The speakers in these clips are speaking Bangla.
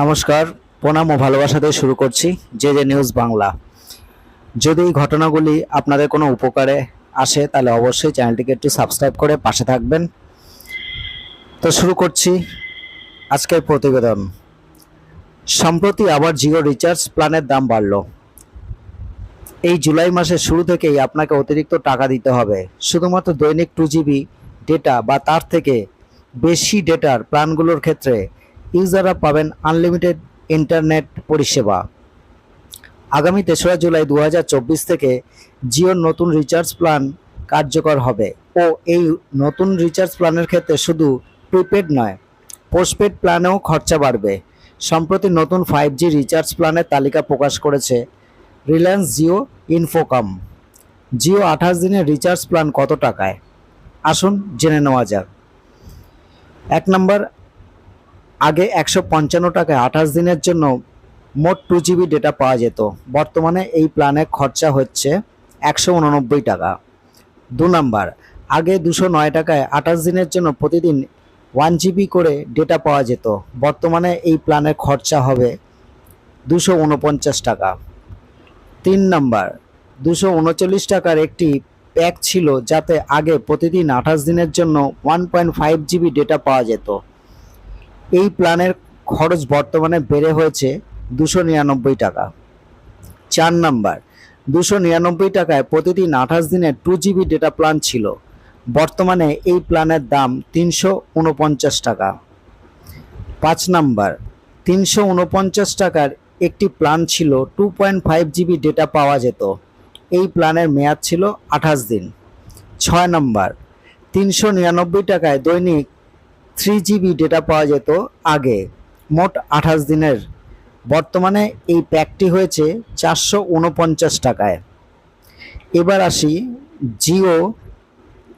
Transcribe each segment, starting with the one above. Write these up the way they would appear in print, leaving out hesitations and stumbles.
নমস্কার, প্রণাম ও ভালোবাসা দিয়ে শুরু করছি যে নিউজ বাংলা। যদি এই ঘটনাগুলি আপনাদের কোনো উপকারে আসে তাহলে অবশ্যই চ্যানেলটিকে একটু সাবস্ক্রাইব করে পাশে থাকবেন। তো শুরু করছি আজকের প্রতিবেদন। সম্প্রতি আবার জিও রিচার্জ প্ল্যানের দাম বাড়ল। এই জুলাই মাসের শুরু থেকেই আপনাকে অতিরিক্ত টাকা দিতে হবে শুধুমাত্র দৈনিক 2 GB ডেটা বা তার থেকে বেশি ডেটার প্ল্যানগুলোর ক্ষেত্রে ইউজাররা পাবেন আনলিমিটেড ইন্টারনেট পরিষেবা। আগামী 3রা জুলাই 2024 থেকে জিওর নতুন রিচার্জ প্ল্যান কার্যকর হবে ও এই নতুন রিচার্জ প্ল্যানের ক্ষেত্রে শুধু প্রিপেড নয়, পোস্টপেড প্ল্যানেও খরচা বাড়বে। সম্প্রতি নতুন 5G রিচার্জ প্ল্যানের তালিকা প্রকাশ করেছে রিলায়েন্স জিও ইনফোকম। জিও 28 দিনের রিচার্জ প্ল্যান কত টাকায়? আসুন জেনে নেওয়া যাক। 1 নম্বর, আগে 155 টাকায় 28 দিনের জন্য মোট 2 GB ডেটা পাওয়া যেত। বর্তমানে এই প্ল্যানে খরচা হচ্ছে 189 টাকা। 2 নম্বর, আগে 209 টাকায় 28 দিনের জন্য প্রতিদিন 1 GB করে ডেটা পাওয়া যেত। বর্তমানে এই প্ল্যানের খরচা হবে 249 টাকা। 3 নম্বর, 239 টাকার একটি প্যাক ছিল যাতে আগে প্রতিদিন 28 দিনের জন্য 1.5 GB ডেটা পাওয়া যেত। এই প্ল্যানের খরচ বর্তমানে বেড়ে হয়েছে 299 টাকা। 4 নম্বর, 299 টাকায় প্রতিদিন 28 দিনের 2 GB ডেটা প্ল্যান ছিল। বর্তমানে এই প্ল্যানের দাম 349 টাকা। 5 নম্বর, 349 টাকার একটি প্ল্যান ছিল 2.5 GB ডেটা পাওয়া যেত। এই প্ল্যানের মেয়াদ ছিল 28 দিন। 6 নম্বর, 399 টাকায় দৈনিক 3 GB ডেটা পাওয়া যেত আগে, মোট 28 দিনের। বর্তমানে এই প্যাকটি হয়েছে 449 টাকায়। এবার আসি জিও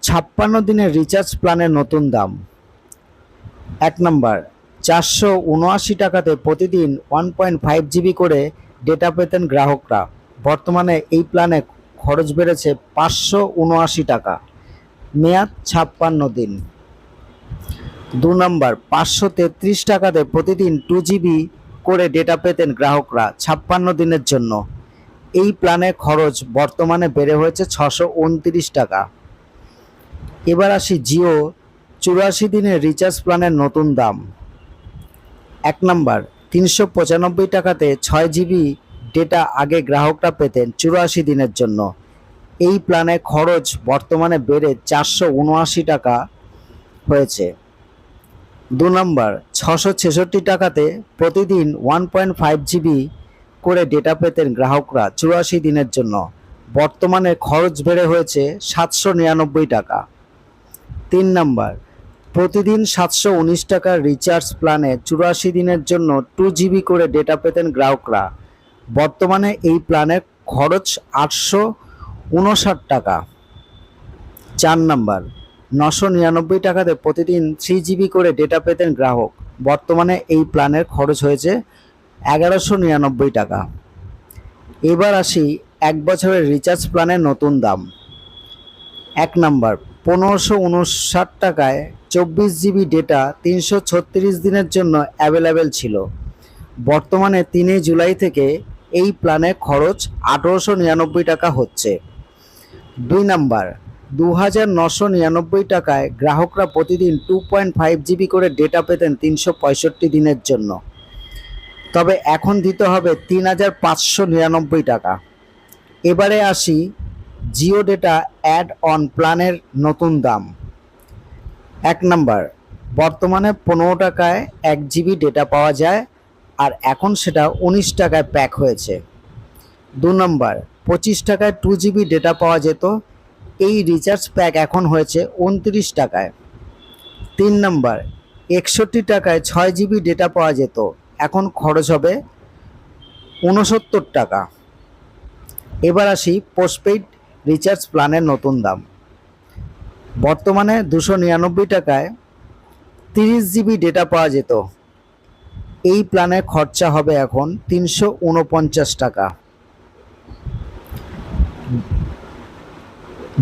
56 দিনের রিচার্জ প্ল্যানের নতুন দাম। 1 নম্বর, 479 টাকাতে প্রতিদিন 1.5 GB করে ডেটা পেতেন গ্রাহকরা। বর্তমানে এই প্ল্যানে খরচ বেড়েছে 579 টাকা, মেয়াদ 56 দিন। 2 নম্বর, 533 টাকাতে প্রতিদিন 2 GB করে ডেটা পেতেন গ্রাহকরা 56 দিনের জন্য। এই প্ল্যানের খরচ বর্তমানে বেড়ে হয়েছে 629 টাকা। এবার আসি জিও 84 দিনের রিচার্জ প্ল্যানের নতুন দাম। 1 নম্বর, 395 টাকাতে 6 GB ডেটা আগে গ্রাহকরা পেতেন 84 দিনের জন্য। এই প্ল্যানের খরচ বর্তমানে বেড়ে 479 টাকা হয়েছে। 2 নম্বর, 666 টাকাতে প্রতিদিন 1.5 GB করে ডেটা পেতেন গ্রাহকরা 84 দিনের জন্য। বর্তমানে খরচ বেড়ে হয়েছে 799 টাকা। 3 নম্বর, প্রতিদিন 719 টাকার রিচার্জ প্ল্যানে 84 দিনের জন্য 2 GB করে ডেটা পেতেন গ্রাহকরা। বর্তমানে এই প্ল্যানের খরচ 859 টাকা। 4 নম্বর, 999 টাকাতে প্রতিদিন 3 GB করে ডেটা পেতেন গ্রাহক। বর্তমানে এই প্ল্যানের খরচ হয়েছে 1199 টাকা। এবার আসি 1 বছরের রিচার্জ প্ল্যানের নতুন দাম। 1 নম্বর, 1559 টাকায় 24 GB ডেটা 336 দিনের জন্য অ্যাভেলেবেল ছিল। বর্তমানে 3 জুলাই থেকে এই প্ল্যানের খরচ 1899 টাকা হচ্ছে। 2 নম্বর, 2999 টাকায় গ্রাহকরা প্রতিদিন 2.5 GB করে ডেটা পেতেন 365 দিনের জন্য। তবে এখন দিতে হবে 3599 টাকা। এবারে আসি জিও ডেটা অ্যাড অন প্ল্যানের নতুন দাম। 1 নম্বর, বর্তমানে 15 টাকায় 1 GB ডেটা পাওয়া যায়, আর এখন সেটা 19 টাকায় প্যাক হয়েছে। 2 নম্বর, 25 টাকায় 2 GB ডেটা পাওয়া যেত। এই রিচার্জ প্যাক এখন হয়েছে 29 টাকায়। 3 নম্বর, 61 টাকায় 6 GB ডেটা পাওয়া যেত, এখন খরচ হবে 69 টাকা। এবার আসি পোস্টপেইড রিচার্জ প্ল্যানের নতুন দাম। বর্তমানে 299 টাকায় 30 GB ডেটা পাওয়া যেত। এই প্ল্যানের খরচা হবে এখন 349 টাকা।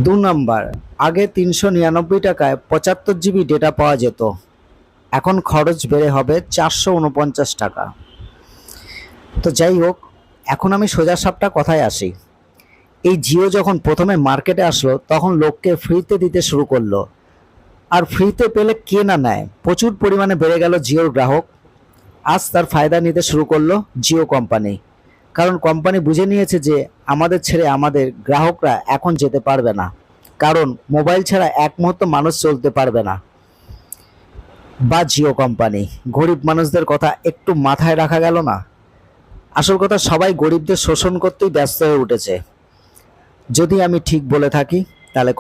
2 নম্বর, আগে 399 টাকায় 75 GB ডেটা পাওয়া যেত, এখন খরচ বেড়ে হবে 449 টাকা। তো যাই হোক, এখন আমি সোজা সাপটা কথায় আসি। এই জিও যখন প্রথমে মার্কেটে আসলো তখন লোককে ফ্রিতে দিতে শুরু করলো। আর ফ্রিতে পেলে কে না নেয়, প্রচুর পরিমাণে বেড়ে গেল জিওর গ্রাহক। আজ তার ফায়দা নিতে শুরু করলো জিও কোম্পানি। কারণ কোম্পানি বুঝে নিয়েছে যে আমাদের ছেড়ে আমাদের গ্রাহকরা এখন যেতে পারবে না, কারণ মোবাইল ছাড়া এক মুহূর্ত মানুষ চলতে পারবে না। বা জিও কোম্পানি গরিব মানুষদের কথা একটু মাথায় রাখা গেল না? আসল কথা, সবাই গরিবদের শোষণ করতেই ব্যস্ত হয়ে উঠেছে। যদি আমি ঠিক বলে থাকি তাহলে